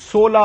16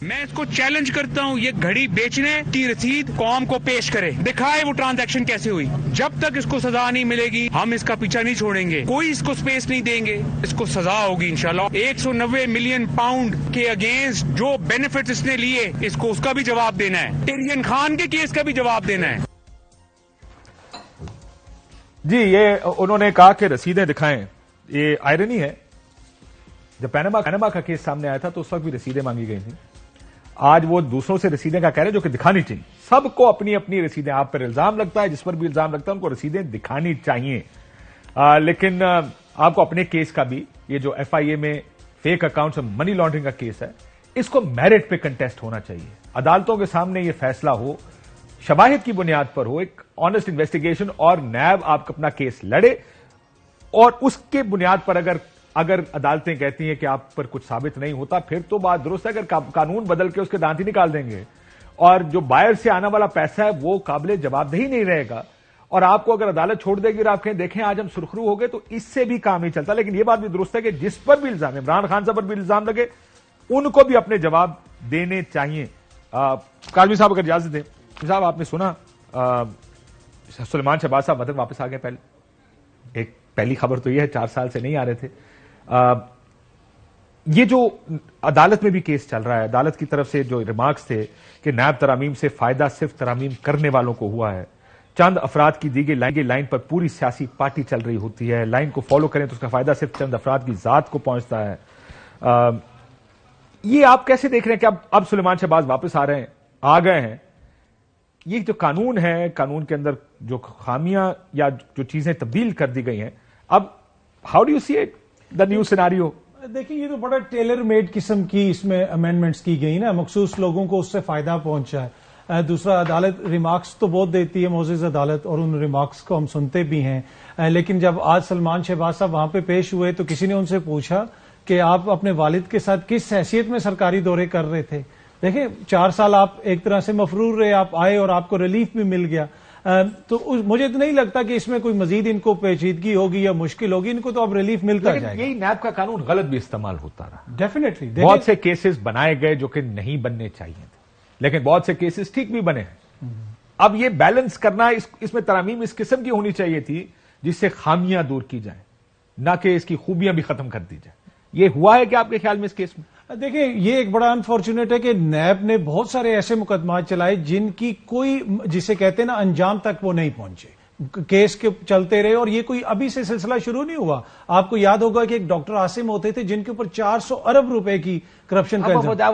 میں اس کو چیلنج کرتا ہوں, یہ گھڑی بیچنے کی رسید قوم کو پیش کرے, دکھائے وہ ٹرانزیکشن کیسے ہوئی. جب تک اس کو سزا نہیں ملے گی ہم اس کا پیچھا نہیں چھوڑیں گے, کوئی اس کو سپیس نہیں دیں گے, اس کو سزا ہوگی انشاءاللہ. 190 ملین پاؤنڈ کے اگینسٹ جو بینیفٹس اس نے لیے اس کو اس کا بھی جواب دینا ہے, ٹیرین خان کے کیس کا بھی جواب دینا ہے. جی یہ انہوں نے کہا کہ رسیدیں دکھائیں. یہ آئرنی ہے, جب پینما کا کیس سامنے آیا تھا تو اس وقت بھی رسیدیں مانگی گئی تھیں. آج وہ دوسروں سے رسیدیں کا کہہ رہے ہیں جو کہ دکھانی چاہیے. سب کو اپنی اپنی رسیدیں, آپ پر الزام لگتا ہے, جس پر بھی الزام لگتا ہے ان کو رسیدیں دکھانی چاہیے. لیکن آپ کو اپنے کیس کا بھی, یہ جو ایف آئی اے میں فیک اکاؤنٹس اور منی لانڈرنگ کا کیس ہے, اس کو میرٹ پہ کنٹیسٹ ہونا چاہیے. عدالتوں کے سامنے یہ فیصلہ ہو, شواہد کی بنیاد پر ہو, ایک آنےسٹ انویسٹیگیشن, اور نیب آپ اپنا کیس لڑے, اور اس کے بنیاد پر اگر عدالتیں کہتی ہیں کہ آپ پر کچھ ثابت نہیں ہوتا, پھر تو بات درست ہے. اگر قانون بدل کے اس کے دانت ہی نکال دیں گے اور جو بائر سے آنے والا پیسہ ہے وہ قابل جواب دہی نہیں رہے گا, اور آپ کو اگر عدالت چھوڑ دے گی اور آپ کہیں دیکھیں آج ہم سرخرو ہو گئے, تو اس سے بھی کام نہیں چلتا. لیکن یہ بات بھی درست ہے کہ جس پر بھی الزام, عمران خان صاحب پر بھی الزام لگے, ان کو بھی اپنے جواب دینے چاہیے. کاظمی صاحب اگر اجازت دیں. صاحب آپ نے سنا سلیمان شہباز صاحب وطن واپس آ گئے. ایک پہلی خبر تو یہ ہے, 4 سال سے نہیں آ رہے تھے. یہ جو عدالت میں بھی کیس چل رہا ہے, عدالت کی طرف سے جو ریمارکس تھے کہ نیب ترامیم سے فائدہ صرف ترامیم کرنے والوں کو ہوا ہے, چند افراد کی دی گئی لائن پر پوری سیاسی پارٹی چل رہی ہوتی ہے, لائن کو فالو کریں تو اس کا فائدہ صرف چند افراد کی ذات کو پہنچتا ہے. یہ آپ کیسے دیکھ رہے ہیں کہ اب سلیمان شہباز واپس آ گئے ہیں؟ یہ جو قانون ہے, قانون کے اندر جو خامیاں یا جو چیزیں تبدیل کر دی گئی ہیں, اب how do you see it the new scenario? دیکھیں یہ تو بڑا ٹیلر میڈ قسم کی اس میں امینڈمنٹس کی گئی نا, مخصوص لوگوں کو اس سے فائدہ پہنچا ہے. دوسرا, عدالت ریمارکس تو بہت دیتی ہے, معزز عدالت, اور ان ریمارکس کو ہم سنتے بھی ہیں. لیکن جب آج سلمان شہباز صاحب وہاں پہ پیش ہوئے تو کسی نے ان سے پوچھا کہ آپ اپنے والد کے ساتھ کس حیثیت میں سرکاری دورے کر رہے تھے. دیکھیں 4 سال آپ ایک طرح سے مفرور رہے, آپ آئے اور آپ کو ریلیف بھی مل گیا. تو مجھے تو نہیں لگتا کہ اس میں کوئی مزید ان کو پیچیدگی ہوگی یا مشکل ہوگی, ان کو تو اب ریلیف ملتا جائے گا. یہی نیب کا قانون غلط بھی استعمال ہوتا رہا. ڈیفینیٹلی بہت سے کیسز بنائے گئے جو کہ نہیں بننے چاہیے تھے, لیکن بہت سے کیسز ٹھیک بھی بنے ہیں. اب یہ بیلنس کرنا, اس میں ترامیم اس قسم کی ہونی چاہیے تھی جس سے خامیاں دور کی جائیں, نہ کہ اس کی خوبیاں بھی ختم کر دی جائیں. یہ ہوا ہے کہ آپ کے خیال میں اس کیس میں؟ دیکھیں یہ ایک بڑا انفارچونیٹ ہے کہ نیب نے بہت سارے ایسے مقدمات چلائے جن کی کوئی, جسے کہتے ہیں نا, انجام تک وہ نہیں پہنچے, کیس کے چلتے رہے, اور یہ کوئی ابھی سے سلسلہ شروع نہیں ہوا. آپ کو یاد ہوگا کہ ایک ڈاکٹر عاصم ہوتے تھے جن کے اوپر 400 ارب روپے کی کرپشن کا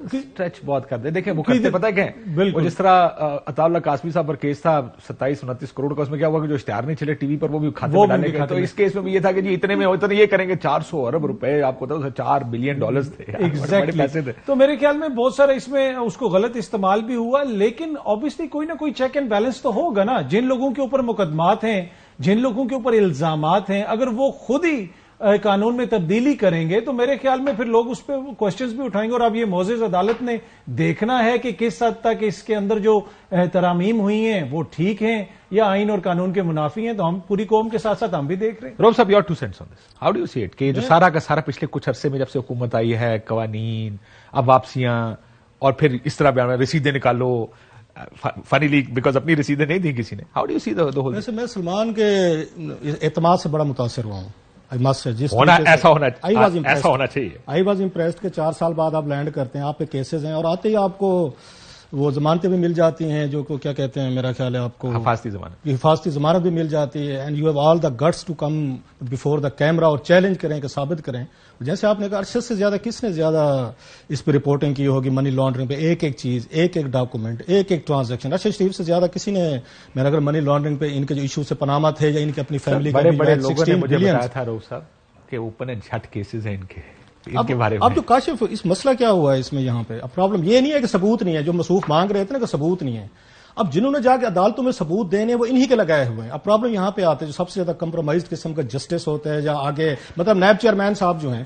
اسٹریچ بہت کر دے. دیکھیں وہ کرتے پتہ کیا ہے, وہ جس طرح عطا اللہ قاسمی صاحب پر کیس تھا 27-29 کروڑ کا, اس میں کیا ہوا کہ جو اشتہار نہیں چلے ٹی وی پر وہ بھی کھاتے میں ڈالے گئے. تو اس کیس میں بھی یہ تھا کہ جی اتنے میں ہوتا, یہ کریں گے 400 ارب روپے, آپ کو پتا $4 بلین تھے, بڑے پیسے تھے. تو میرے خیال میں بہت سارا اس میں اس کو غلط استعمال بھی ہوا, لیکن obviously کوئی نہ کوئی چیک اینڈ بیلنس تو ہوگا نا. جن لوگوں کے اوپر مقدمات ہیں, جن لوگوں کے اوپر الزامات ہیں, اگر وہ خود ہی قانون میں تبدیلی کریں گے تو میرے خیال میں پھر لوگ اس پہ کوشچنز بھی اٹھائیں گے. اور اب یہ معزز عدالت نے دیکھنا ہے کہ کس حد تک اس کے اندر جو ترامیم ہوئی ہیں وہ ٹھیک ہیں یا آئین اور قانون کے منافی ہیں. تو ہم پوری قوم کے ساتھ ساتھ ہم بھی دیکھ رہے ہیں. روب صاحب, your 2 cents on this. How do you see it کہ جو سارا کا سارا پچھلے کچھ عرصے میں جب سے حکومت آئی ہے, قوانین, اب واپسیاں, اور پھر اس طرح بیان رسیدیں نکالو, فنی لیگ بیکاز اپنی رسیدیں نہیں دی کسی نے. How do you see the whole؟ ویسے میں سلمان کے اعتماد سے بڑا متاثر ہوا ہوں. ایسا ہونا چاہیے. آئی واز امپریسڈ کہ 4 سال بعد آپ لینڈ کرتے ہیں, آپ پہ کیسز ہیں, اور آتے ہی آپ کو وہ ضمانتیں بھی مل جاتی ہیں, جو کیا کہتے ہیں, میرا خیال ہے آپ کو حفاظتی ضمانت بھی مل جاتی ہے. And you have all the guts to come before the camera اور چیلنج کریں, کہ ثابت کریں. جیسے آپ نے کہا, ارشد سے زیادہ کس نے زیادہ اس پہ رپورٹنگ کی ہوگی منی لانڈرنگ پہ, ایک ایک چیز, ایک ایک ڈاکومنٹ, ایک ایک ٹرانزیکشن. ارشد شریف سے زیادہ کسی نے, میرا اگر منی لانڈرنگ پہ ان کے جو ایشو سے پناما تھے یا ان کی اپنی فیملی بڑے بڑے لوگوں نے مجھے بتایا تھا روف صاحب کہ اوپن اینڈ شٹ کیسز ہیں ان کے بارے میں. اب جو کاشف اس مسئلہ کیا ہوا ہے اس میں, یہاں پہ اب پرابلم یہ نہیں ہے کہ ثبوت نہیں ہے, جو مصروف مانگ رہے تھے نا کہ ثبوت نہیں ہے. اب جنہوں نے جا کے عدالتوں میں ثبوت دینے وہ انہی کے لگائے ہوئے ہیں. اب پرابلم یہاں پہ آتے ہیں جو سب سے زیادہ کمپرومائزڈ قسم کا جسٹس ہوتا ہے, یا آگے مطلب نیب چیئرمین صاحب جو ہیں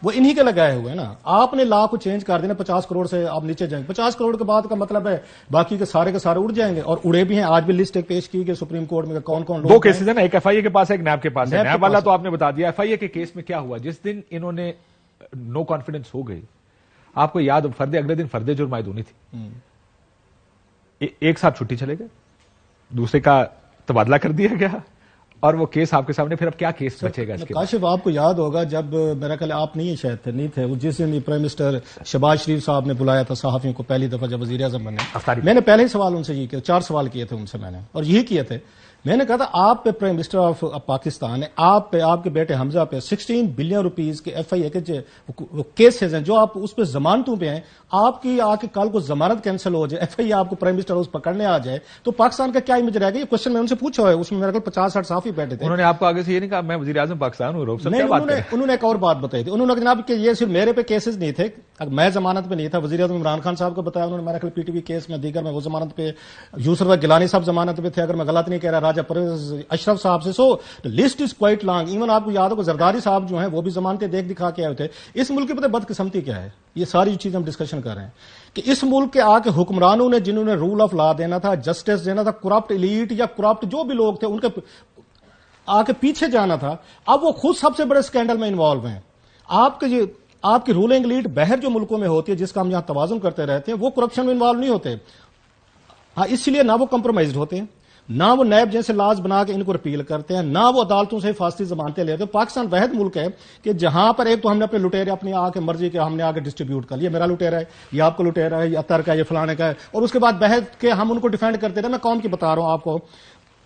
وہ انہی کے لگائے ہوئے ہیں نا. آپ نے لا کو چینج کر دینا, 50 کروڑ سے آپ نیچے جائیں, 50 کروڑ کے بعد کا مطلب ہے باقی کے سارے اڑ جائیں گے, اور اڑے بھی ہیں. آج بھی لسٹ ایک پیش کی گئی سپریم کورٹ میں, کون کون لوگ. 2 کیسز ہیں نا, ایک ایف آئی اے کے پاس ہے, ایک نیب کے پاس ہے. نیب والا تو آپ نے بتا دیا. ایف آئی اے کے کیس میں کیا ہوا, جس دن انہوں نے نو کانفیڈنس ہو گئی, آپ کو یاد فردے اگلے دن فردے جرم عائد ہونی تھی، ایک صاحب چھٹی چلے گئے، دوسرے کا تبادلہ کر دیا گیا، اور وہ کیس آپ کے سامنے. پھر اب کیا کیس بچے گا اس کے؟ کاشف آپ کو یاد ہوگا جب میرا خیال آپ نہیں شاید نہیں تھے، جس دن پرائم منسٹر شہباز شریف صاحب نے بلایا تھا صحافیوں کو پہلی دفعہ جب وزیر اعظم بنے، میں نے پہلے ہی سوال ان سے یہ کیا، 4 سوال کیے تھے ان سے میں نے، اور یہی کیے تھے. میں نے کہا تھا آپ پہ پرائم منسٹر آف پاکستان ہے، آپ پہ آپ کے بیٹے حمزہ پہ 16 بلین روپیز کے ایف آئی اے کے کیسز ہیں جو آپ اس پہ ضمانتوں پہ ہیں، آپ کی آ کے کل کو ضمانت کینسل ہو جائے، ایف آئی اے آپ کو پرائم منسٹر اس پکڑنے آ جائے تو پاکستان کا کیا امیج رہے گا؟ یہ کوشچن میں ان سے پوچھا ہے، اس میں میرے کو 50-60 صحافی بیٹھے تھے. انہوں نے آپ کو آگے سے یہ نہیں کہا میں وزیر اعظم پاکستان ہوں؟ انہوں نے ایک اور بات بتائی تھی، انہوں نے جناب کہ یہ صرف میرے پہ کیسز نہیں تھے، میں ضمانت پہ نہیں تھا، وزیر اعظم عمران خان صاحب کو بتایا انہوں نے، میرا خیال پی ٹی وی کیس میں دیگر میں وہ ضمانت پہ، یوسف گیلانی صاحب ضمانت پہ تھے اگر میں غلط نہیں کہہ رہا، راجہ پرویز اشرف صاحب سے. So list is quite long. Even آپ کو یاد ہو زرداری صاحب جو ہیں وہ بھی ضمانتیں دیکھ دکھا کے آئے تھے. اس ملک کی پتہ بدقسمتی کیا ہے، یہ ساری چیزیں ہم ڈسکشن کر رہے ہیں کہ اس ملک کے آ کے حکمرانوں نے جنہوں نے رول آف لا دینا تھا، جسٹس دینا تھا، کرپٹ ایلیٹ یا کرپٹ جو بھی لوگ تھے ان کے آ کے پیچھے جانا تھا، اب وہ خود سب سے بڑے اسکینڈل میں انوالو ہیں. آپ کی رولنگ لیڈ باہر جو ملکوں میں ہوتی ہے جس کا ہم یہاں توازن کرتے رہتے ہیں وہ کرپشن میں انوالو نہیں ہوتے. ہاں اس لیے نہ وہ کمپرومائزڈ ہوتے ہیں، نہ وہ نیب جیسے لاز بنا کے ان کو رپیل کرتے ہیں، نہ وہ عدالتوں سے فاسدی ضمانتیں لیتے ہیں. پاکستان واحد ملک ہے کہ جہاں پر ایک تو ہم نے اپنے لٹیرے اپنی آ کے مرضی کے ہم نے آ کے ڈسٹریبیوٹ کر لیا، میرا لٹیرا ہے، یہ آپ کو لٹیرا ہے، یہ اتر کا ہے، یہ فلانے کا ہے، اور اس کے بعد بحث کے ہم ان کو ڈیفینڈ کرتے رہے. میں قوم کی بتا رہا ہوں آپ کو،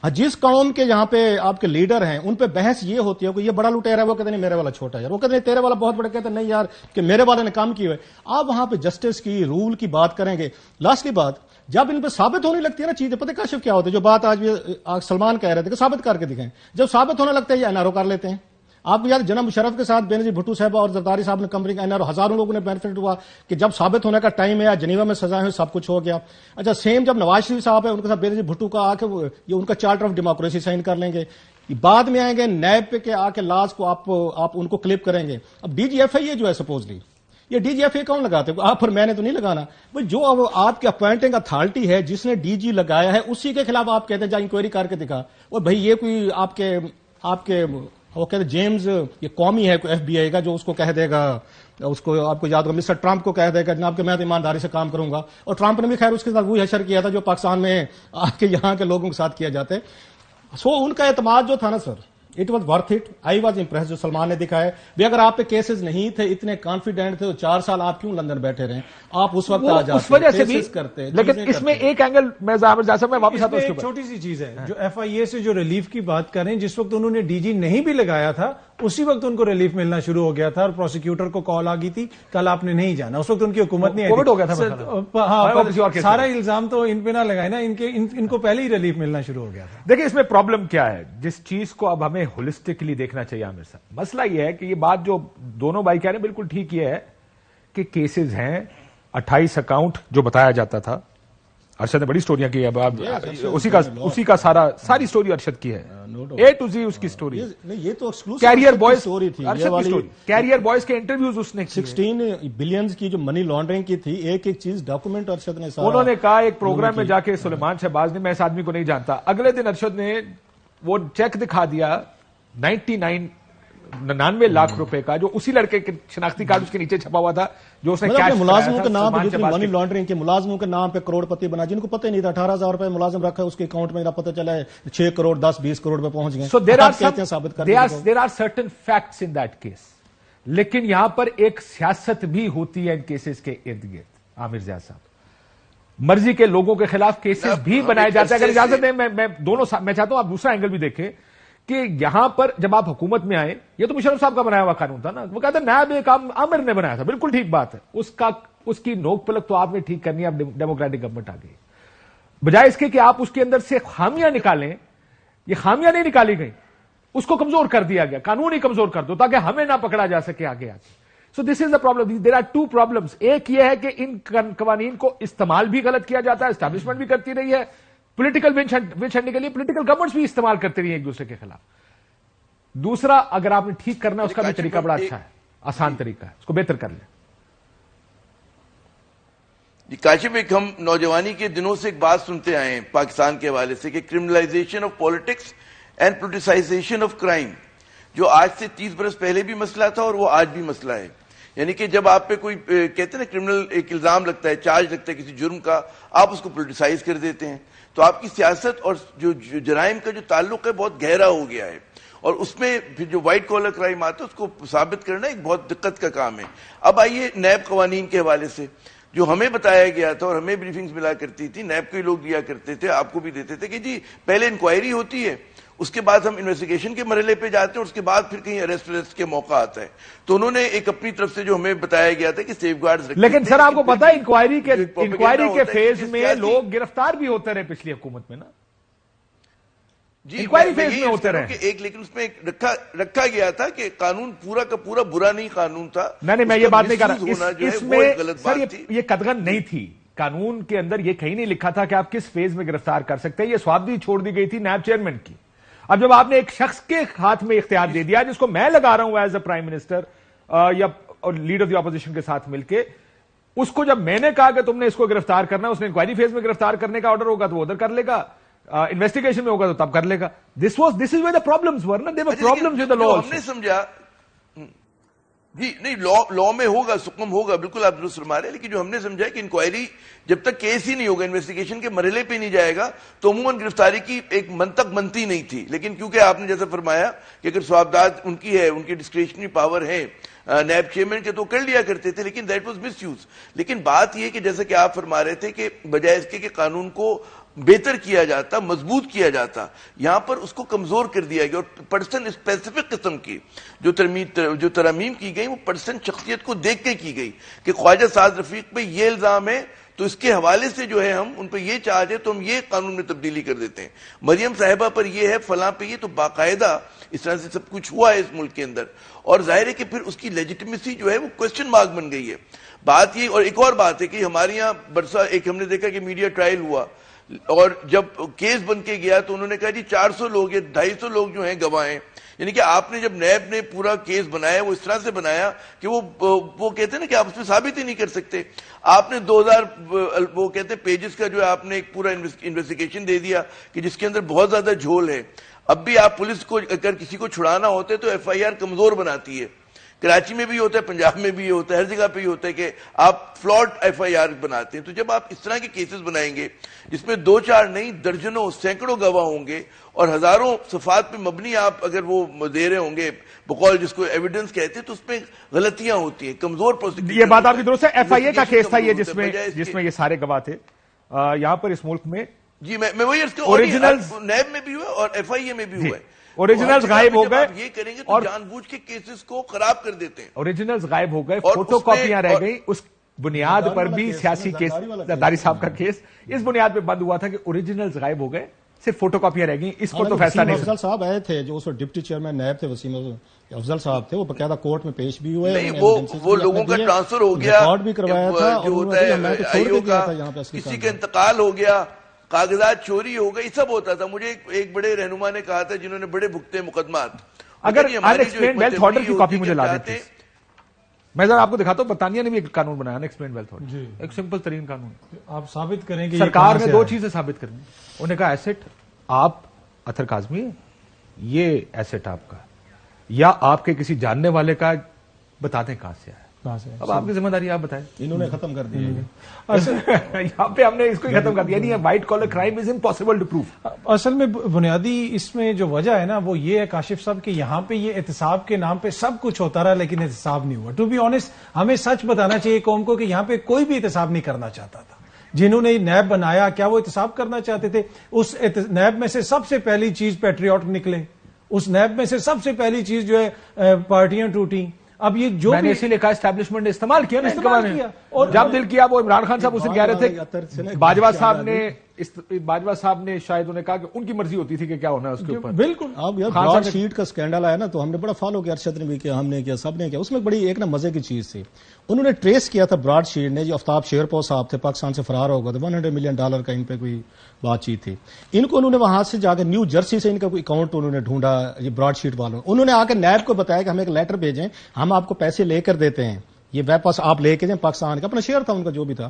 جس قوم کے یہاں پہ آپ کے لیڈر ہیں ان پہ بحث یہ ہوتی ہے کہ یہ بڑا لٹیرا ہے، وہ کہتے ہیں میرے والا چھوٹا ہے، وہ کہتے ہیں تیرے والا بہت بڑا، کہتے ہیں نہیں یار کہ میرے والے نے کام کی ہوئے. آپ وہاں پہ جسٹس کی رول کی بات کریں گے. لاسٹلی بات جب ان پہ ثابت ہونے لگتی ہے نا چیزیں، پتہ کاشف کیا ہوتا ہے، جو بات آج بھی سلمان کہہ رہے تھے کہ ثابت کر کے دکھائیں، جب ثابت ہونے لگتا ہے یہ این آر او کر لیتے ہیں. آپ کو یاد جناب مشرف کے ساتھ بینظیر بھٹو صاحبہ اور زرداری صاحب نے کمپنی کا این آر او ہزاروں لوگوں نے بینیفٹ ہوا کہ جب ثابت ہونے کا ٹائم ہے، جنیوا میں سزائیں ہوئی، سب کچھ ہو گیا. اچھا سیم جب نواز شریف صاحب ہے ان کے ساتھ بینظیر بھٹو کا آ کے یہ ان کا چارٹر آف ڈیموکریسی سائن کر لیں گے، بعد میں آئیں گے نیب پہ کے آ کے لاز کو آپ ان کو کلپ کریں گے. اب ڈی جی ایف آئی اے جو ہے سپوزلی یہ ڈی جی ایف اے کون لگاتے ہیں؟ آپ اور میں نے تو نہیں لگانا بھائی، جو آپ کے اپوائنٹنگ اتھارٹی ہے جس نے ڈی جی لگایا ہے اسی کے خلاف آپ کہتے ہیں جا انکوائری کر کے دکھا. اور بھائی یہ کوئی آپ کے وہ کہتے ہیں جیمز یہ قومی ہے کوئی ایف بی آئی کا جو اس کو کہہ دے گا، اس کو آپ کو یاد ہوگا مسٹر ٹرمپ کو کہہ دے گا جناب کہ میں تو ایمانداری سے کام کروں گا، اور ٹرمپ نے بھی خیر اس کے ساتھ وہی حشر کیا تھا جو پاکستان میں آ کے یہاں کے لوگوں کے ساتھ کیا جاتا ہے. سو ان کا اعتماد جو تھا نا sir, it was worth it. I was impress جو سلمان نے دکھایا بھی. اگر آپ پہ کیسز نہیں تھے، اتنے کانفیڈنٹ تھے تو 4 سال آپ کیوں لندن بیٹھے رہے؟ آپ اس وقت آ جاتے اس وجہ سے بھی کرتے. لیکن اس میں ایک اینگل میں ظاہر جا سکتا میں واپس آتا ہوں. ایک چھوٹی سی چیز ہے جو ایف آئی اے سے جو ریلیف کی بات کریں، جس وقت انہوں نے ڈی جی نہیں بھی لگایا تھا اسی وقت ان کو ریلیف ملنا شروع ہو گیا تھا، اور پروسیکیوٹر کو کال آ گئی تھی کل آپ نے نہیں جانا. اس وقت ان کی حکومت نہیں کووڈ ہو گیا تھا. ہاں سارا الزام تو ان پہ نہ لگائے نا، ان کو پہلے ہی ریلیف ملنا شروع ہو گیا تھا. دیکھیں اس میں پرابلم کیا ہے، جس چیز کو اب ہمیں ہولسٹکلی دیکھنا چاہیے عامر صاحب. مسئلہ یہ ہے کہ یہ بات جو دونوں بھائی کہہ رہے ہیں بالکل ٹھیک یہ ہے کہ کیسز ہیں 28 اکاؤنٹ جو بتایا جاتا تھا. ارشد نے بڑی سٹوریاں کی ہے، اسی کا ساری سٹوری ارشد کی ہے، اے ٹو زی اس کی سٹوری. یہ تو کیریئر بوائز سٹوری تھی، کیریئر بوائز کے انٹرویوز اس نے 16 بلینز کی جو منی لانڈرنگ کی تھی، ایک چیز ڈاکومنٹ ارشد نے انہوں نے کہا ایک پروگرام میں جا کے سلیمان شہباز نے، میں اس آدمی کو نہیں جانتا، اگلے دن ارشد نے وہ چیک دکھا دیا 99 لاکھ روپے کا، جو اسی لڑکے کے شناختی کارڈ اس کے نیچے چھپا ہوا تھا جو اس نے ملازموں کے نام پہ منی لانڈرنگ کے ملازموں کے نام پہ کروڑ پتی بنا، جن کو پتہ نہیں تھا 18,000 روپے ملازم رکھا ہے اس کے اکاؤنٹ میں، پتہ چلا ہے 6 کروڑ 10-20 کروڑ پہ پہنچ گئے. So there are certain facts in that case. لیکن یہاں پر ایک سیاست بھی ہوتی ہے ان کیسز کے ارد گرد. عامر زیاد صاحب مرضی کے لوگوں کے خلاف کیسز بھی بنائے جاتے ہیں. اگر اجازت دیں میں چاہتا ہوں آپ دوسرا اینگل بھی دیکھیں کہ یہاں پر جب آپ حکومت میں آئے، یہ تو مشرف صاحب کا بنایا ہوا قانون تھا نا، وہ کہتا ہے نائب ایک عامر نے بنایا تھا، بالکل ٹھیک بات ہے. اس کی نوک پلک تو آپ نے ٹھیک کرنی ہے. اب ڈیموکریٹک گورنمنٹ آ گئی، بجائے اس کے کہ آپ اس کے اندر سے خامیاں نکالیں. یہ خامیاں نہیں نکالی گئی، اس کو کمزور کر دیا گیا، قانون ہی کمزور کر دو تاکہ ہمیں نہ پکڑا جا سکے آگے آگے. So this is the problem. There are 2 problems. ایک یہ ہے کہ ان قوانین کو استعمال بھی غلط کیا جاتا ہے، اسٹیبلشمنٹ بھی کرتی رہی ہے، پولیٹیکل ونچ ہنٹنے کے لیے پولیٹیکل گورنمنٹس بھی استعمال کرتے رہی ہیں ایک دوسرے کے خلاف. دوسرا اگر آپ نے ٹھیک کرنا ہے اس کا بھی طریقہ بڑا اچھا ہے، آسان طریقہ ہے، اس کو بہتر کر لیں. کاشف ایک ہم نوجوانی کے دنوں سے ایک بات سنتے آئے ہیں پاکستان کے حوالے سے کہ criminalization of politics and politicization of crime, جو آج سے 30 برس پہلے بھی مسئلہ تھا اور وہ آج بھی مسئلہ ہے. یعنی کہ جب آپ پہ کوئی کہتے ہیں نا کرمنل ایک الزام لگتا ہے، چارج لگتا ہے کسی جرم کا، آپ اس کو پولیٹیسائز کر دیتے ہیں. تو آپ کی سیاست اور جو جرائم کا جو تعلق ہے بہت گہرا ہو گیا ہے، اور اس میں پھر جو وائٹ کالر کرائم آتا ہے اس کو ثابت کرنا ایک بہت دقت کا کام ہے. اب آئیے نیب قوانین کے حوالے سے جو ہمیں بتایا گیا تھا اور ہمیں بریفنگز ملا کرتی تھی، نیب کے لوگ دیا کرتے تھے، آپ کو بھی دیتے تھے کہ جی پہلے انکوائری ہوتی ہے، اس کے بعد ہم انویسٹیگیشن کے مرحلے پہ جاتے ہیں اور اس کے بعد پھر کہیں اریسٹ کے موقع آتا ہے. تو انہوں نے ایک اپنی طرف سے جو ہمیں بتایا گیا تھا کہ سیف گارڈز رکھتے لیکن سر آپ کو پتا ہے انکوائری کے ہوتا ہے فیز کہ میں لوگ گرفتار بھی ہوتے رہے پچھلی حکومت میں نا. جی انکوائری فیز میں ہوتے رہے ایک، لیکن اس میں رکھا گیا تھا کہ قانون پورا کا پورا برا نہیں قانون تھا. نہیں میں یہ بات نہیں کر رہا، اس اس میں سر یہ قدغن نہیں تھی. قانون کے اندر یہ کہیں نہیں لکھا تھا کہ آپ کس فیز میں گرفتار کر سکتے ہیں. یہ سوابدی چھوڑ دی گئی تھی نیب چیئرمین کی. اب جب آپ نے ایک شخص کے ہاتھ میں اختیار دے دیا جس کو میں لگا رہا ہوں ایز اے پرائم منسٹر یا لیڈر آف دی اپوزیشن کے ساتھ مل کے، اس کو جب میں نے کہا کہ تم نے اس کو گرفتار کرنا، اس نے انکوائری فیز میں گرفتار کرنے کا آرڈر ہوگا تو وہ ادھر کر لے گا، انویسٹیگیشن میں ہوگا تو تب کر لے گا. دس از ویئر دی پرابلمز ور نا، دیر ور پرابلمز ود دی لا. ہم نے سمجھا جی نہیں لا میں ہوگا، حکم ہوگا، بالکل آپ درست فرما رہے ہیں، لیکن جو ہم نے سمجھا کہ انکوائری جب تک کیس ہی نہیں ہوگا، انویسٹیگیشن کے مرحلے پہ نہیں جائے گا تو عموماً گرفتاری کی ایک منطق بنتی نہیں تھی. لیکن کیونکہ آپ نے جیسا فرمایا کہ اگر سوابداد ان کی ہے، ان کی ڈسکریشنری پاور ہے نیب چیئرمین کے، تو کر لیا کرتے تھے، لیکن دیٹ واز مس یوز. لیکن بات یہ کہ جیسا کہ آپ فرما رہے تھے کہ بجائے اس کے کہ قانون کو بہتر کیا جاتا، مضبوط کیا جاتا، یہاں پر اس کو کمزور کر دیا گیا. اور پرسن اسپیسیفک قسم کی جو ترامیم کی گئی وہ پرسن شخصیت کو دیکھ کے کی گئی کہ خواجہ سعد رفیق پہ یہ الزام ہے تو اس کے حوالے سے جو ہے ہم ان پہ یہ چارج ہے تو ہم یہ قانون میں تبدیلی کر دیتے ہیں. مریم صاحبہ پر یہ ہے، فلاں پہ یہ، تو باقاعدہ اس طرح سے سب کچھ ہوا ہے اس ملک کے اندر. اور ظاہر ہے کہ پھر اس کی لیجیٹمیسی جو ہے وہ کوسچن مارک بن گئی ہے. بات یہ، اور ایک اور بات ہے کہ ہمارے یہاں برسا ایک ہم نے دیکھا کہ میڈیا ٹرائل ہوا اور جب کیس بن کے گیا تو انہوں نے کہا جی 400 لوگ یا 250 لوگ جو ہیں گواہ ہیں. یعنی کہ آپ نے جب نیب نے پورا کیس بنایا وہ اس طرح سے بنایا کہ وہ کہتے ہیں نا کہ آپ اس میں ثابت ہی نہیں کر سکتے. آپ نے 2000 وہ کہتے ہیں پیجز کا جو آپ نے ایک پورا انویسٹیگیشن دے دیا کہ جس کے اندر بہت زیادہ جھول ہے. اب بھی آپ پولیس کو اگر کسی کو چھڑانا ہوتا ہے تو ایف آئی آر کمزور بناتی ہے. کراچی میں بھی ہوتا ہے، پنجاب میں بھی ہوتا ہے، ہر جگہ پہ ہی ہوتا ہے کہ آپ فلاڈ ایف آئی آر بناتے ہیں. تو جب آپ اس طرح کے کیسز بنائیں گے جس میں 2-4 نہیں درجنوں سینکڑوں گواہ ہوں گے اور ہزاروں صفحات پہ مبنی آپ اگر وہ دے رہے ہوں گے بقول جس کو ایویڈنس کہتے ہیں، تو اس پہ غلطیاں ہوتی ہیں، کمزور پروسیکیوشن. یہ بات آپ کی درست ہے. ایف آئی اے کا کیس تھا یہ جس میں یہ سارے گواہ تھے یہاں پر اس ملک میں. جی میں وہی اوریجنلز نیب میں بھی ہوا اور ایف آئی اے میں بھی ہوا ہے. اوریجنلز غائب ہو گئے، یہ کریں گے تو جان بوجھ کے کیسز کو خراب کر دیتے ہیں. اوریجنلز غائب ہو گئے، فوٹو کاپیاں رہ گئی. اس بنیاد پر بھی سیاسی کیس، زرداری صاحب کا کیس اس بنیاد پہ بند ہوا تھا کہ اوریجنلز غائب ہو گئے، صرف فوٹو کاپیاں رہ گئی. اس پر تو فیصلہ نہیں. افضل صاحب آئے تھے جو اس وقت ڈپٹی چیئرمین نیب تھے، وسیم افضل صاحب تھے، وہ باقاعدہ کورٹ میں پیش بھی ہوئے. وہ لوگوں کا ٹرانسفر ہو گیا، ریکارڈ بھی کروایا تھا، جو ہوتا ہے کسی کا انتقال ہو گیا، کاغذات چوری ہو گئی، سب ہوتا تھا. مجھے ایک بڑے رہنما نے کہا تھا جنہوں نے بڑے بھگتے مقدمات، اگر انیکسپلینڈ ویلتھ آرڈر کی کاپی مجھے لا دیتے. میں ذرا آپ کو دکھاتا ہوں، برطانیہ نے بھی ایک قانون بنایا انیکسپلینڈ ویلتھ آرڈر، ایک سمپل ترین قانون. آپ ثابت کریں گے سرکار نے 2 چیزیں ثابت کرنی. انہوں نے کہا ایسٹ آپ اطہر کاظمی ہے، یہ ایسٹ آپ کا یا آپ کے کسی جاننے والے کا، بتا دیں کہاں سے آیا. اب آپ کی ذمہ داری آپ بتائیں. انہوں نے ختم کر دیا. یہاں پہ ہم نے اس کو ہی ختم کر دیا. یعنی white collar crime is impossible to proof. اصل میں بنیادی اس میں جو وجہ ہے نا وہ یہ ہے کاشف صاحب کہ یہاں پہ یہ احتساب کے نام پہ سب کچھ ہوتا رہا لیکن احتساب نہیں ہوا. ٹو بی آنےسٹ ہمیں سچ بتانا چاہیے قوم کو کہ یہاں پہ کوئی بھی احتساب نہیں کرنا چاہتا تھا. جنہوں نے نیب بنایا کیا وہ احتساب کرنا چاہتے تھے؟ اس نیب میں سے سب سے پہلی چیز پیٹریوٹ نکلے. اس نیب میں سے سب سے پہلی چیز جو ہے پارٹیاں ٹوٹی. اب یہ جو میں نے اسی لیے کہا اسٹیبلشمنٹ نے استعمال کیا نا استعمال کیا، اور جب دل کیا وہ عمران خان صاحب اس دن کہہ رہے تھے، باجوہ صاحب نے شاید انہیں کہا کہ ان کی مرضی ہوتی تھی کہ کیا ہونا ہے اس کے اوپر. بالکل. اب یار براڈ شیٹ کا سکینڈل آیا نا تو ہم نے بڑا فالو کیا، ارشد نے بھی کیا، ہم نے کیا، سب نے کیا. اس میں بڑی ایک نا مزے کی چیز تھی، انہوں نے ٹریس کیا تھا براڈ شیٹ نے، جو آفتاب شیرپور صاحب تھے پاکستان سے فرار ہو گئے تھے، $100 ملین کا ان پہ کوئی بات چیت تھی. ان کو انہوں نے وہاں سے جا کے نیو جرسی سے ان کا کوئی اکاؤنٹ انہوں نے ڈھونڈا، یہ براڈ شیٹ والوں. انہوں نے آ کے نیب کو بتایا کہ ہمیں ایک لیٹر بھیجیں، ہم آپ کو پیسے لے کر دیتے ہیں، یہ ویب پاس آپ لے کے جائیں پاکستان کا. اپنا شیئر تھا ان کا جو بھی تھا.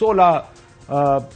16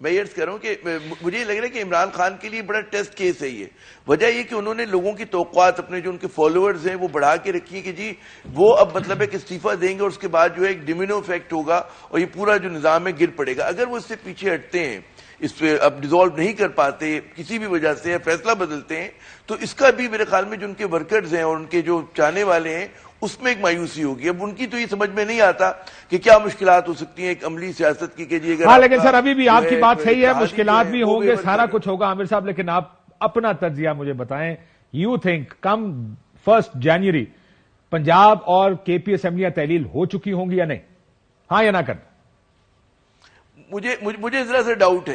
میں یہ عرض کر رہا ہوں کہ مجھے یہ لگ رہا ہے کہ عمران خان کے لیے بڑا ٹیسٹ کیس ہے یہ. وجہ یہ کہ انہوں نے لوگوں کی توقعات اپنے جو ان کے فالوورز ہیں وہ بڑھا کے رکھی ہیں کہ جی وہ اب مطلب ہے کہ استعفیٰ دیں گے اور اس کے بعد جو ہے ایک ڈومینو افیکٹ ہوگا اور یہ پورا جو نظام ہے گر پڑے گا. اگر وہ اس سے پیچھے ہٹتے ہیں, اس پہ اب ڈیزالو نہیں کر پاتے کسی بھی وجہ سے, فیصلہ بدلتے ہیں, تو اس کا بھی میرے خیال میں جو ان کے ورکرز ہیں اور ان کے جو چاہنے والے ہیں اس میں ایک مایوسی ہوگی. اب ان کی تو یہ سمجھ میں نہیں آتا کہ کیا مشکلات ہو سکتی ہیں ایک عملی سیاست کی کہ جی اگر. ہاں لیکن سر ابھی بھی آپ کی بات صحیح ہے, مشکلات بھی ہوں گے, سارا کچھ ہوگا عامر صاحب, لیکن آپ اپنا تجزیہ مجھے بتائیں. یو تھنک کم 1 جنوری پنجاب اور کے پی اسمبلیاں تحلیل ہو چکی ہوں گی یا نہیں, ہاں یا نہ کر؟ مجھے ذرا سا ڈاؤٹ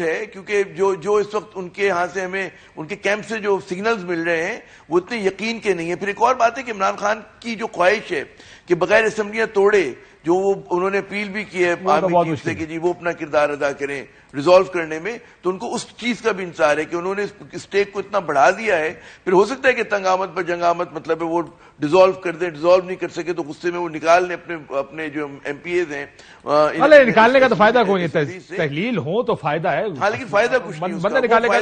ہے کیونکہ جو اس وقت ان کے ہاں سے ہمیں ان کے کیمپ سے جو سگنلز مل رہے ہیں وہ اتنے یقین کے نہیں ہیں. پھر ایک اور بات ہے کہ عمران خان کی جو خواہش ہے کہ بغیر اسمبلیاں توڑے, جو وہ انہوں نے اپیل بھی کی ہے آرمی چیف سے کہ جی وہ اپنا کردار ادا کریں ریزالو کرنے میں, تو ان کو اس چیز کا بھی انتظار ہے کہ انہوں نے اسٹیک کو اتنا بڑھا دیا ہے. پھر ہو سکتا ہے کہ تنگ آمد پر جنگ آمد مطلب ہے وہ ڈیزالو کر دیں, ڈیزالو نہیں کر سکے تو غصے میں وہ نکال لیں اپنے جو ایم پی ایز ہیں. نکالنے کا تو فائدہ کوئی نہیں, تحلیل ہو تو فائدہ ہے. ہاں لیکن فائدہ کچھ نہیں, بندہ نکالنے کا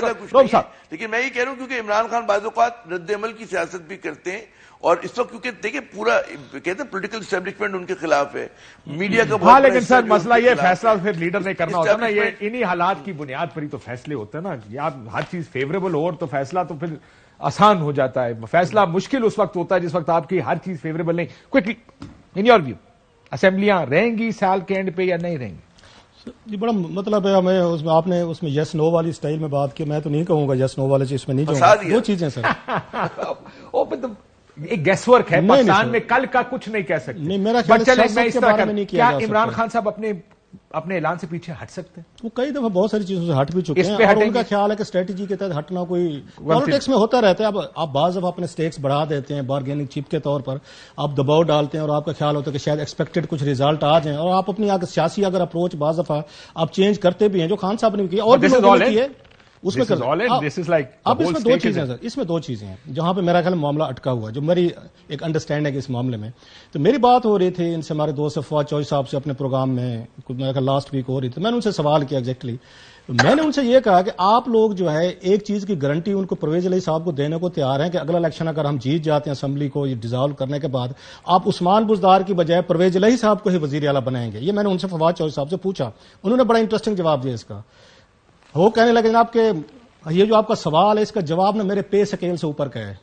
لیکن میں یہ کہہ رہا ہوں کیونکہ عمران خان بعض اوقات رد عمل کی سیاست بھی کرتے ہیں اور اس وقت کیونکہ دیکھیں پورا کہتے ہیں پولیٹیکل اسٹیبلشمنٹ ان کے خلاف ہے, میڈیا کا. ہاں لیکن سر مسئلہ یہ فیصلہ پھر لیڈر نے کرنا ہوتا ہے نا, یہ انہی حالات کی بنیاد پر ہی تو فیصلے ہوتے ہیں نا. یا ہر چیز فیوریبل ہو تو فیصلہ تو پھر آسان ہو جاتا ہے, فیصلہ مشکل اس وقت ہوتا ہے جس وقت آپ کی ہر چیز فیوریبل نہیں. کوئکلی ان یور ویو اسمبلیاں رہیں گی سال کے اینڈ پہ یا نہیں رہیں گی؟ جی بڑا مطلب ہے, ہمیں اس میں آپ نے اس میں یس نو والی سٹائل میں بات کی, میں تو نہیں کہوں گا یس نو والے چیز میں نہیں جاؤں گا. دو چیزیں سر ایک گیس ورک ہے پاکستان میں, کل کا کچھ نہیں کہہ سکتے. نہیں میرا خیال ہے کیا عمران خان صاحب اپنے اعلان سے پیچھے ہٹ سکتے ہیں؟ وہ کئی دفعہ بہت ساری چیزوں سے ہٹ بھی چکے ہیں اور ان کا خیال ہے کہ اسٹریٹجی کے تحت ہٹنا کوئی پالیٹکس میں ہوتا رہتا ہے. اب آپ بعض دفعہ اپنے سٹیکس بڑھا دیتے ہیں بارگیننگ چپ کے طور پر, آپ دباؤ ڈالتے ہیں اور آپ کا خیال ہوتا ہے کہ شاید ایکسپیکٹڈ کچھ ریزلٹ آ جائیں, اور آپ اپنی سیاسی اگر اپروچ بعض دفعہ آپ چینج کرتے بھی ہیں, جو خان صاحب نے بھی کیا اور بھی کی ہے اس میں. اب اس میں دو چیزیں سر, اس میں دو چیزیں ہیں جہاں پہ میرا خیال معاملہ اٹکا ہوا ہے, جو میری ایک انڈرسٹینڈنگ ہے اس معاملے میں. تو میری بات ہو رہی تھی ان سے, ہمارے دوست فواد چوہدری صاحب سے اپنے پروگرام میں, میرا خیال لاسٹ ویک ہو رہی تھی, میں نے ان سے سوال کیا ایگزیکٹلی. میں نے ان سے یہ کہا کہ آپ لوگ جو ہے ایک چیز کی گارنٹی ان کو پرویز علیہ صاحب کو دینے کو تیار ہیں کہ اگلا الیکشن اگر ہم جیت جاتے ہیں اسمبلی کو یہ ڈیزالو کرنے کے بعد, آپ عثمان بزدار کی بجائے پرویز علیہ صاحب کو ہی وزیر اعلیٰ بنائیں گے. یہ میں نے ان سے فواد چوہدری صاحب سے پوچھا, انہوں نے بڑا انٹرسٹنگ جواب دیا اس کا. وہ کہنے لگے جناب کہ یہ جو آپ کا سوال ہے اس کا جواب نہ میرے پے سکیل سے اوپر کا ہے,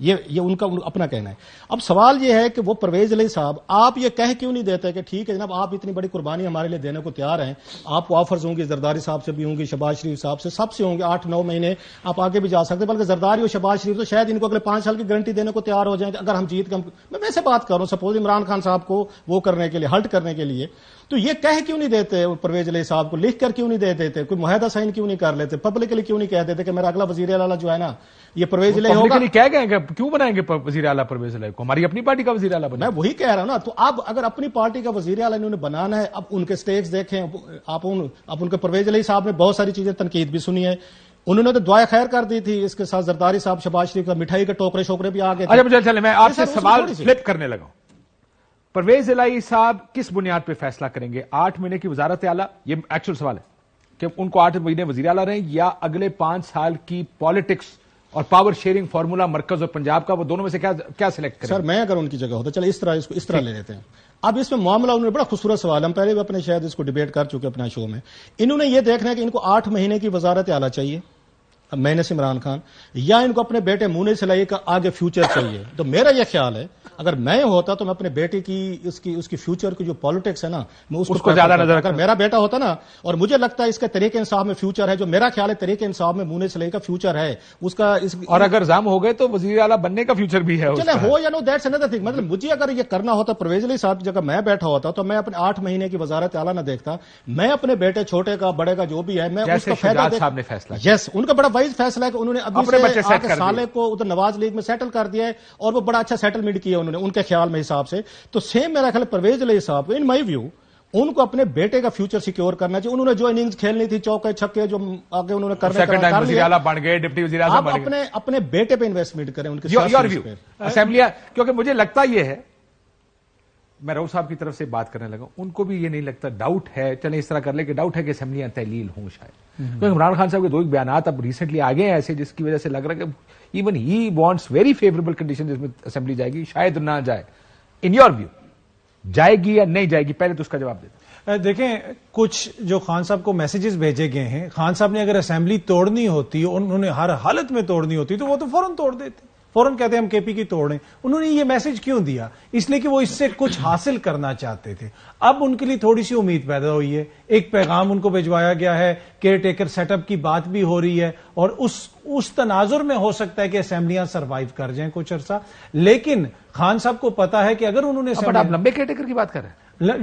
یہ ان کا اپنا کہنا ہے. اب سوال یہ ہے کہ وہ پرویز علیہ صاحب آپ یہ کہہ کیوں نہیں دیتے کہ ٹھیک ہے جناب آپ اتنی بڑی قربانی ہمارے لیے دینے کو تیار ہیں, آپ کو آفرز ہوں گی زرداری صاحب سے بھی ہوں گی, شہباز شریف صاحب سے, سب سے ہوں گے, 8-9 مہینے آپ آگے بھی جا سکتے, بلکہ زرداری اور شہباز شریف تو شاید ان کو اگلے 5 سال کی گارنٹی دینے کو تیار ہو جائیں کہ اگر ہم جیت کر. میں ویسے بات کر رہا ہوں سپوز عمران خان صاحب کو وہ کرنے کے لیے ہلٹ کرنے کے لیے, تو یہ کہہ کیوں نہیں دیتے پرویز علیہ صاحب کو, لکھ کر کیوں نہیں دے دیتے, کوئی معاہدہ سائن کیوں نہیں کر لیتے, پبلکلی کیوں نہیں کہہ دیتے کہ میرا اگلا وزیر اعلیٰ جو ہے نا یہ پرویز علیہ ہوگا. کہہ گئے کہ کیوں بنائیں گے وزیر اعلیٰ پرویز علیہ کو, ہماری اپنی پارٹی کا وزیر اعلیٰ بنا. میں وہی کہہ رہا ہوں نا, تو اب اگر اپنی پارٹی کا وزیر اعلیٰ انہوں نے بنانا ہے, اب ان کے سٹیکس دیکھیں, آپ ان کے پرویز علیہ صاحب نے بہت ساری چیزیں تنقید بھی سنی ہے, انہوں نے تو دعائیں خیر کر دی تھی, اس کے ساتھ زرداری صاحب شہباز شریف کا مٹھائی کے ٹوکرے شوکرے بھی آ گئے. اچھا مجھے چلے میں آپ سے سوال فلپ کرنے لگا ہوں. پرویز علیہ صاحب کس بنیاد پہ فیصلہ کریں گے, 8 مہینے کی وزارت اعلیٰ, یہ ایکچوئل سوال ہے کہ ان کو 8 مہینے وزیر اعلیٰ رہیں, یا اگلے 5 سال کی پالیٹکس اور پاور شیئرنگ فارمولا مرکز اور پنجاب کا, وہ دونوں میں سے کیا سلیکٹ کریں؟ سر میں اگر ان کی جگہ ہوتا, چلے اس طرح لے لیتے ہیں. اب اس میں معاملہ انہوں نے بڑا خوبصورت سوال, ہم پہلے بھی اپنے شاید اس کو ڈیبیٹ کر چکے اپنا شو میں. انہوں نے یہ دیکھنا ہے کہ ان کو 8 مہینے کی وزارت اعلیٰ چاہیے میں نے سے عمران خان, یا ان کو اپنے بیٹے مونے سلائی کا آگے فیوچر چاہیے. تو میرا یہ خیال ہے اگر میں ہوتا تو میں اپنے بیٹے کی اس کی فیوچر کی جو پالیٹکس ہے نا, میں اس کو زیادہ نظر, اگر میرا بیٹا ہوتا نا اور مجھے لگتا ہے اس کے طریقے انصاف میں فیوچر ہے, جو میرا خیال ہے طریقے انصاف میں مونے سلائی کا فیوچر ہے اس کا, اور اگر زام ہو گئے تو وزیر اعلیٰ بننے کا فیوچر بھی ہے. چلے ہو یا نو دیٹس انادر تھنگ, مطلب مجھے اگر یہ کرنا ہوتا پرویز علیہ صاحب کی جگہ میں بیٹھا ہوتا تو میں اپنے 8 مہینے کی وزارت اعلیٰ نہ دیکھتا, میں اپنے بیٹے چھوٹے کا بڑے کا جو بھی ہے میں اس کا فائدہ صاحب نے فیصلہ, یس ان کا بڑا وائز فیصلہ ہے کہ انہوں نے ابھی سالے کو ادھر نواز لیگ میں سیٹل کر دیا ہے, اور وہ بڑا اچھا سیٹلمنٹ کیا انہوں نے ان کے خیال میں حساب سے. تو سیم میرا خیال پرویز علیہ صاحب ان مائی ویو ان کو اپنے بیٹے کا فیوچر سیکیور کرنا چاہیے. انہوں نے جو اننگز کھیلنی تھی چوکے چھکے جو آگے انہوں نے کرنے, اپنے بیٹے پہ انویسٹمنٹ کریں ان کے اسمبلیاں, کیونکہ مجھے لگتا یہ ہے میں رؤف صاحب کی طرف سے بات کرنے لگا, ان کو بھی یہ نہیں لگتا, ڈاؤٹ ہے, چلیں اس طرح کر لیں کہ ڈاؤٹ ہے کہ اسمبلیاں تحلیل ہوں شاید, کیونکہ عمران خان صاحب کے 2 ایک بیانات اب ریسنٹلی آ گئے ہیں ایسے جس کی وجہ سے لگ رہا ہے کہ even he wants very favourable condition جس میں اسمبلی جائے گی, شاید نہ جائے. ان یور ویو جائے گی یا نہیں جائے گی, پہلے تو اس کا جواب دیں. دیکھیں, کچھ جو خان صاحب کو میسیجز بھیجے گئے ہیں, خان صاحب نے اگر اسمبلی توڑنی ہوتی, انہوں نے ہر حالت میں توڑنی ہوتی, تو وہ تو فوراً توڑ دیتے, فوراً کہتے ہیں ہم کے پی کی توڑیں. انہوں نے یہ میسج کیوں دیا؟ اس لیے کہ وہ اس سے کچھ حاصل کرنا چاہتے تھے. اب ان کے لیے تھوڑی سی امید پیدا ہوئی ہے, ایک پیغام ان کو بھجوایا گیا ہے, کیئر ٹیکر سیٹ اپ کی بات بھی ہو رہی ہے, اور اس تناظر میں ہو سکتا ہے کہ اسمبلیاں سروائیو کر جائیں کچھ عرصہ. لیکن خان صاحب کو پتا ہے کہ اگر انہوں نے بٹ آپ لمبے کیئر ٹیکر کی بات کر رہے ہیں,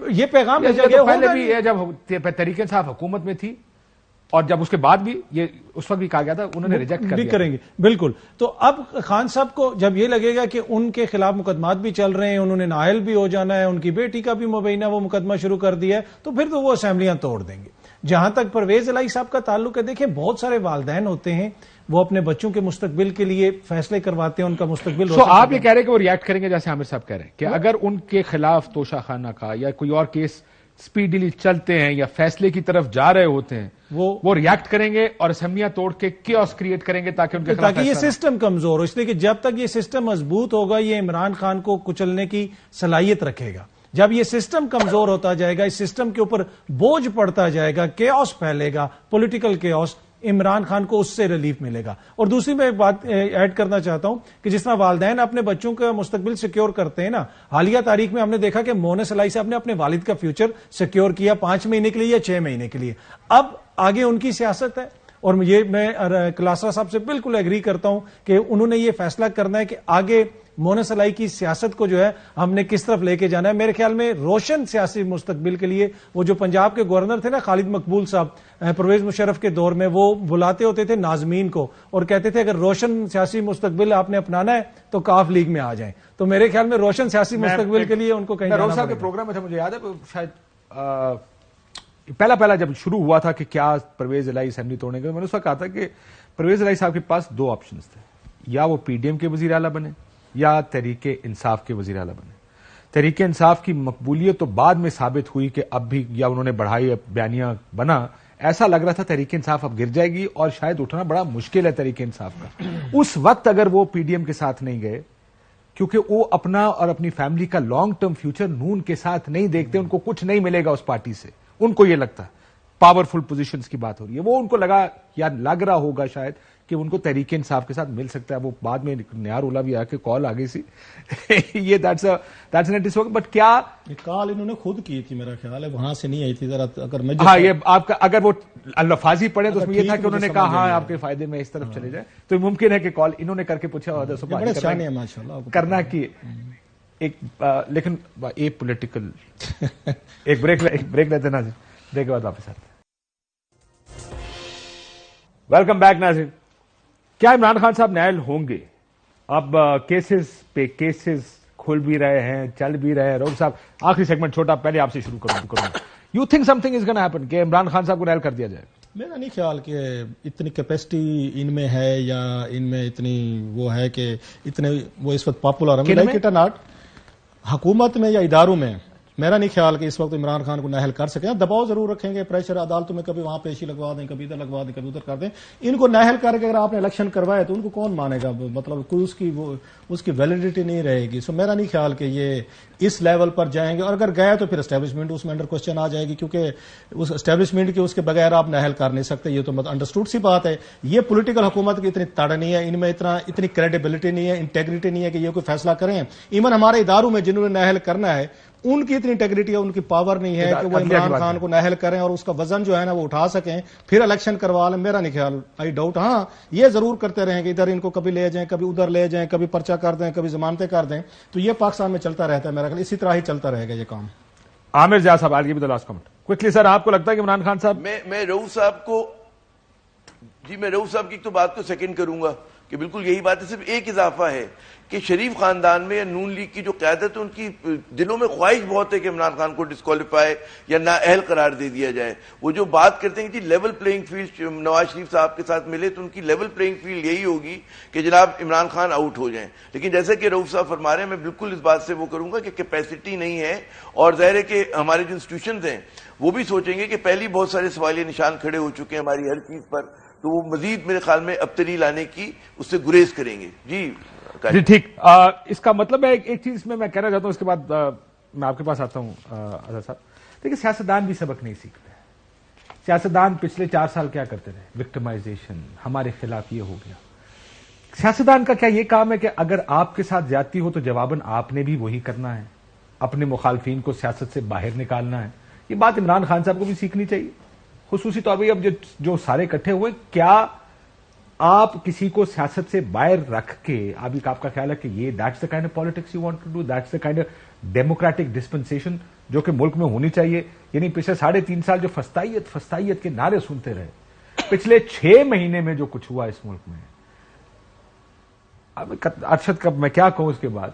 یہ پیغام بھیجا گیا پہلے بھی ہے جب تحریک انصاف حکومت میں تھی, اور جب اس کے بعد بھی یہ اس وقت بھی کہا گیا تھا, انہوں نے ریجیکٹ کر دیا. کریں گے بالکل. تو اب خان صاحب کو جب یہ لگے گا کہ ان کے خلاف مقدمات بھی چل رہے ہیں, انہوں نے نااہل بھی ہو جانا ہے, ان کی بیٹی کا بھی مبینہ وہ مقدمہ شروع کر دیا ہے, تو پھر تو وہ اسمبلیاں توڑ دیں گے. جہاں تک پرویز الہی صاحب کا تعلق ہے, دیکھیں بہت سارے والدین ہوتے ہیں, وہ اپنے بچوں کے مستقبل کے لیے فیصلے کرواتے ہیں, ان کا مستقبل. آپ یہ کہہ رہے ہیں کہ وہ ریئیکٹ کریں گے جیسے عامر صاحب کہہ رہے ہیں کہ اگر ان کے خلاف توشہ خانہ کا یا کوئی اور کیس سپیڈلی چلتے ہیں یا فیصلے کی طرف جا رہے ہوتے ہیں, وہ ریئیکٹ کریں گے اور اسمبلیاں توڑ کے کیوس کریٹ کریں گے تاکہ ان کے خلاف, تاکہ یہ سسٹم کمزور ہو. اس لیے کہ جب تک یہ سسٹم مضبوط ہوگا, یہ عمران خان کو کچلنے کی صلاحیت رکھے گا. جب یہ سسٹم کمزور ہوتا جائے گا, اس سسٹم کے اوپر بوجھ پڑتا جائے گا, کیوس پھیلے گا, پولیٹیکل کیوس, عمران خان کو اس سے ریلیف ملے گا. اور دوسری میں ایک بات ایڈ کرنا چاہتا ہوں کہ جس طرح والدین اپنے بچوں کا مستقبل سیکیور کرتے ہیں نا, حالیہ تاریخ میں ہم نے دیکھا کہ مونس الہی صاحب نے اپنے والد کا فیوچر سیکیور کیا 5 مہینے کے لیے یا 6 مہینے کے لیے. اب آگے ان کی سیاست ہے, اور یہ میں کلاسرا صاحب سے بالکل ایگری کرتا ہوں کہ انہوں نے یہ فیصلہ کرنا ہے کہ آگے مونس الہی کی سیاست کو جو ہے ہم نے کس طرف لے کے جانا ہے. میرے خیال میں روشن سیاسی مستقبل کے لیے وہ جو پنجاب کے گورنر تھے نا, خالد مقبول صاحب, پرویز مشرف کے دور میں, وہ بلاتے ہوتے تھے ناظمین کو اور کہتے تھے اگر روشن سیاسی مستقبل آپ نے اپنانا ہے تو کاف لیگ میں آ جائیں. تو میرے خیال میں روشن سیاسی مستقبل کے لیے ان کو کہیں رؤف صاحب کے پروگرام میں تھا, مجھے یاد ہے شاید پہلا جب شروع ہوا تھا کہ کیا پرویز الہی اسمبلی توڑنے کا, میں نے اس وقت کہا تھا کہ پرویز الہی صاحب کے پاس 2 آپشنز تھے, یا وہ پی ڈی ایم کے وزیر اعلیٰ بنے یا تحریک انصاف کے وزیر اعلیٰ بنے. تحریک انصاف کی مقبولیت تو بعد میں ثابت ہوئی کہ اب بھی یا انہوں نے بڑھائی, بیانیہ بنا, ایسا لگ رہا تھا تحریک انصاف اب گر جائے گی اور شاید اٹھنا بڑا مشکل ہے تحریک انصاف کا. اس وقت اگر وہ پی ڈی ایم کے ساتھ نہیں گئے, کیونکہ وہ اپنا اور اپنی فیملی کا لانگ ٹرم فیوچر نون کے ساتھ نہیں دیکھتے, ان کو کچھ نہیں ملے گا اس پارٹی سے, ان کو یہ لگتا ہے پاورفل پوزیشنز کی بات ہو رہی ہے, وہ ان کو لگا یا لگ رہا ہوگا شاید کہ ان کو تحریک انصاف کے ساتھ مل سکتا ہے. وہ بعد میں نیا رولا بھی آ کے کال آ گئی سی یہ بٹ کیا کال انہوں نے خود کی تھی, میرا خیال ہے وہاں سے نہیں آئی تھی. ذرا اگر میں ہاں, یہ آپ کا اگر وہ الفاظی پڑھے تو اس میں یہ تھا کہ انہوں نے کہا ہاں آپ کے فائدے میں اس طرف چلے جائیں, تو ممکن ہے کہ کال انہوں نے کر کے پوچھا کرنا کی ایک, لیکن ایک پولیٹیکل ایک بریک لیتے نا جی, بریک کے بعد واپس آتے. ویلکم بیک ناظرین. کیا عمران خان صاحب نائل ہوں گے؟ اب کیسز پہ کیسز کھل بھی رہے ہیں, چل بھی رہے ہیں. رؤف صاحب آخری سیگمنٹ چھوٹا, پہلے آپ سے شروع کروں. You think something is gonna happen کہ عمران خان صاحب کو نائل کر دیا جائے؟ میرا نہیں خیال کہ اتنی کیپیسٹی ان میں ہے یا ان میں اتنی وہ ہے کہ اتنے وہ اس وقت پاپولر ہے. حکومت میں یا اداروں میں میرا نہیں خیال کہ اس وقت عمران خان کو نااہل کر سکیں. دباؤ ضرور رکھیں گے, پریشر عدالتوں میں کبھی وہاں پیشی لگوا دیں, کبھی ادھر لگوا دیں, کبھی ادھر کر دیں. ان کو نااہل کر کے اگر آپ نے الیکشن کروائے تو ان کو کون مانے گا؟ مطلب کوئی اس کی ویلیڈیٹی نہیں رہے گی. سو میرا نہیں خیال کہ یہ اس لیول پر جائیں گے, اور اگر گئے تو پھر اسٹیبلشمنٹ اس میں انڈر کوسچن آ جائے گی, کیونکہ اس اسٹیبلشمنٹ کے اس کے بغیر آپ نااہل کر نہیں سکتے. یہ تو انڈرسٹوڈ سی بات ہے. یہ پولیٹیکل حکومت کی اتنی تڑ نہیں ہے, ان میں اتنی کریڈیبلٹی نہیں ہے, انٹیگریٹی نہیں ہے کہ یہ کوئی فیصلہ کریں. ایون ہمارے اداروں میں جنہوں نے نااہل کرنا ہے ان کی اتنی انٹیگریٹی ہے, ان کی پاور نہیں ہے کہ وہ عمران خان کو نااہل کریں اور اس کا وزن جو ہے نا وہ اٹھا سکیں, پھر الیکشن کروا لیں. میرا نہیں خیال, آئی ڈاؤٹ. ہاں یہ ضرور کرتے رہیں کہ ادھر ان کو کبھی لے جائیں, کبھی ادھر لے جائیں, کبھی پرچہ کر دیں, کبھی ضمانتیں کر دیں. تو یہ پاکستان میں چلتا رہتا ہے, میرا خیال اسی طرح ہی چلتا رہے گا یہ کام. عامر جا صاحب آج بھی لاسٹ کمنٹ کوئکلی سر, آپ کو لگتا ہے کہ عمران خان صاحب؟ میں رؤف صاحب کو, جی میں رؤف صاحب کی تو بات کو سیکنڈ کروں گا کہ بالکل یہی بات ہے. صرف ایک اضافہ ہے کہ شریف خاندان میں یا نون لیگ کی جو قیادت ہے ان کی دلوں میں خواہش بہت ہے کہ عمران خان کو ڈسکوالیفائی یا نااہل قرار دے دیا جائے. وہ جو بات کرتے ہیں کہ level playing field Nawaz Sharif صاحب کے ساتھ ملے تو ان کی لیول پلینگ فیلڈ یہی ہوگی کہ جناب عمران خان آؤٹ ہو جائیں. لیکن جیسا کہ رؤوف صاحب فرما رہے ہیں میں بالکل اس بات سے وہ کروں گا کہ کیپیسٹی نہیں ہے, اور ظاہر ہے کہ ہمارے جو انسٹیٹیوشنز ہیں وہ بھی سوچیں گے کہ پہلی بہت سارے سوالیہ نشان کھڑے ہو چکے ہیں ہماری ہر چیز پر, تو وہ مزید میرے خیال میں ابتری لانے کی اس سے گریز کریں گے. جی ٹھیک, اس کا مطلب ہے ایک چیز میں کہنا چاہتا ہوں, اس کے بعد میں آپ کے پاس آتا ہوں آزاد صاحب. دیکھیں سیاستدان بھی سبق نہیں سیکھتے. سیاستدان پچھلے 4 سال کیا کرتے رہے؟ وکٹمائزیشن, ہمارے خلاف یہ ہو گیا. سیاستدان کا کیا یہ کام ہے کہ اگر آپ کے ساتھ زیادتی ہو تو جواباً آپ نے بھی وہی کرنا ہے, اپنے مخالفین کو سیاست سے باہر نکالنا ہے؟ یہ بات عمران خان صاحب کو بھی سیکھنی چاہیے, خصوصی طور پہ اب جو سارے اکٹھے ہوئے. کیا آپ کسی کو سیاست سے باہر رکھ کے, آپ کا خیال ہے کہ یہ that's the kind of politics you want to do, that's the kind of democratic dispensation جو کہ ملک میں ہونی چاہیے؟ یعنی پچھلے 3.5 سال جو فسطائیت کے نعرے سنتے رہے, پچھلے 6 مہینے میں جو کچھ ہوا اس ملک میں, ارشد کا میں کیا کہوں اس کے بعد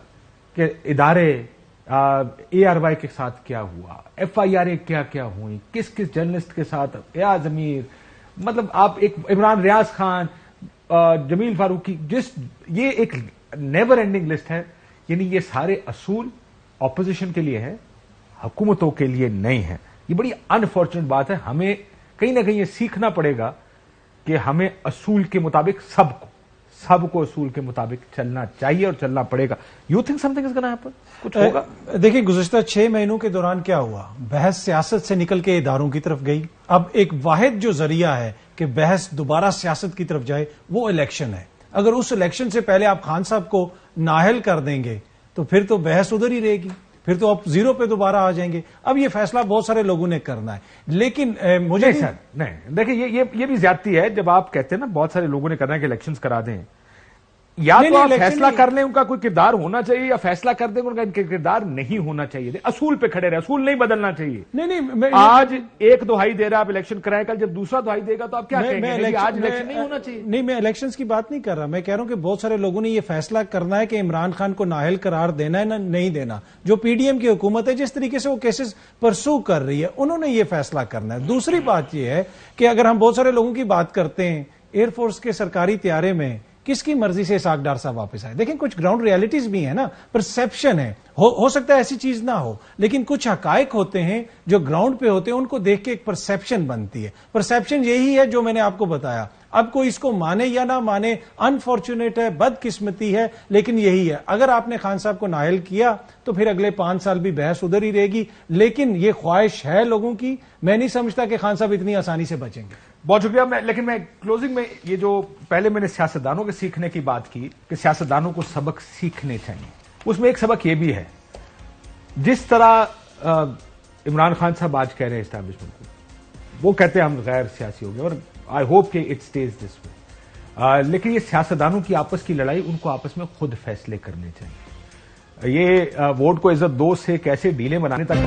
کہ ادارے ARY کے ساتھ کیا ہوا, FIR کیا ہوئی, کس جرنلسٹ کے ساتھ, ایاز امیر, مطلب آپ ایک عمران, ریاض خان, جمیل فاروقی, یہ ایک نیور اینڈنگ لسٹ ہے. یعنی یہ سارے اصول اپوزیشن کے لیے ہے, حکومتوں کے لیے نہیں ہے. یہ بڑی انفارچونیٹ بات ہے. ہمیں کہیں نہ کہیں یہ سیکھنا پڑے گا کہ ہمیں اصول کے مطابق سب کو اصول کے مطابق چلنا چاہیے اور چلنا پڑے گا. You think something is gonna happen? کچھ ہوگا؟ دیکھیں گزشتہ 6 مہینوں کے دوران کیا ہوا, بحث سیاست سے نکل کے اداروں کی طرف گئی. اب ایک واحد جو ذریعہ ہے کہ بحث دوبارہ سیاست کی طرف جائے وہ الیکشن ہے. اگر اس الیکشن سے پہلے آپ خان صاحب کو نااہل کر دیں گے تو پھر تو بحث ادھر ہی رہے گی, پھر تو آپ 0 پہ دوبارہ آ جائیں گے. اب یہ فیصلہ بہت سارے لوگوں نے کرنا ہے, لیکن مجھے نہیں دیکھیں یہ بھی زیادتی ہے جب آپ کہتے ہیں نا بہت سارے لوگوں نے کرنا ہے کہ الیکشنز کرا دیں. یا تو آپ فیصلہ کر لیں ان کا کوئی کردار ہونا چاہیے, یا فیصلہ کر دیں ان کا کردار نہیں ہونا چاہیے. اصول پہ کھڑے رہے, اصول نہیں بدلنا چاہیے. نہیں, آج ایک دہائی دے رہا آپ الیکشن کرائیں, کل جب دوسرا دہائی دے گا تو آپ کیا کہیں گے؟ آج الیکشن نہیں ہونا چاہیے. نہیں, میں الیکشنز کی بات نہیں کر رہا. میں کہہ رہا ہوں کہ بہت سارے لوگوں نے یہ فیصلہ کرنا ہے کہ عمران خان کو نااہل قرار دینا ہے نہ نہیں دینا. جو PDM کی حکومت ہے جس طریقے سے وہ کیسز پرسو کر رہی ہے, انہوں نے یہ فیصلہ کرنا ہے. دوسری بات یہ ہے کہ اگر ہم بہت سارے لوگوں کی بات کرتے ہیں, ایئر فورس کے سرکاری طیارے میں کس کی مرضی سے اسحاق ڈار صاحب واپس آئے؟ دیکھیں کچھ گراؤنڈ ریالٹیز بھی ہیں نا, پرسیپشن ہے, ہو سکتا ہے ایسی چیز نہ ہو, لیکن کچھ حقائق ہوتے ہیں جو گراؤنڈ پہ ہوتے ہیں, ان کو دیکھ کے ایک پرسیپشن بنتی ہے. پرسیپشن یہی ہے جو میں نے آپ کو بتایا. اب کوئی اس کو مانے یا نہ مانے, انفارچونیٹ ہے, بدقسمتی ہے, لیکن یہی ہے. اگر آپ نے خان صاحب کو نااہل کیا تو پھر اگلے 5 سال بھی بحث ادھر ہی رہے گی. لیکن یہ خواہش ہے لوگوں کی, میں نہیں سمجھتا کہ خان صاحب اتنی آسانی سے بچیں گے. بہت شکریہ. لیکن میں کلوزنگ میں یہ جو پہلے میں نے سیاستدانوں کے سیکھنے کی بات کی کہ سیاستدانوں کو سبق سیکھنے چاہیے, اس میں ایک سبق یہ بھی ہے, جس طرح عمران خان صاحب آج کہہ رہے ہیں اسٹیبلشمنٹ کو, وہ کہتے ہیں ہم غیر سیاسی ہو گئے, اور آئی ہوپ کہ اٹ اسٹیز دس وے. لیکن یہ سیاستدانوں کی آپس کی لڑائی, ان کو آپس میں خود فیصلے کرنے چاہیے. یہ ووٹ کو عزت دو سے کیسے ڈیلیں بنانے تک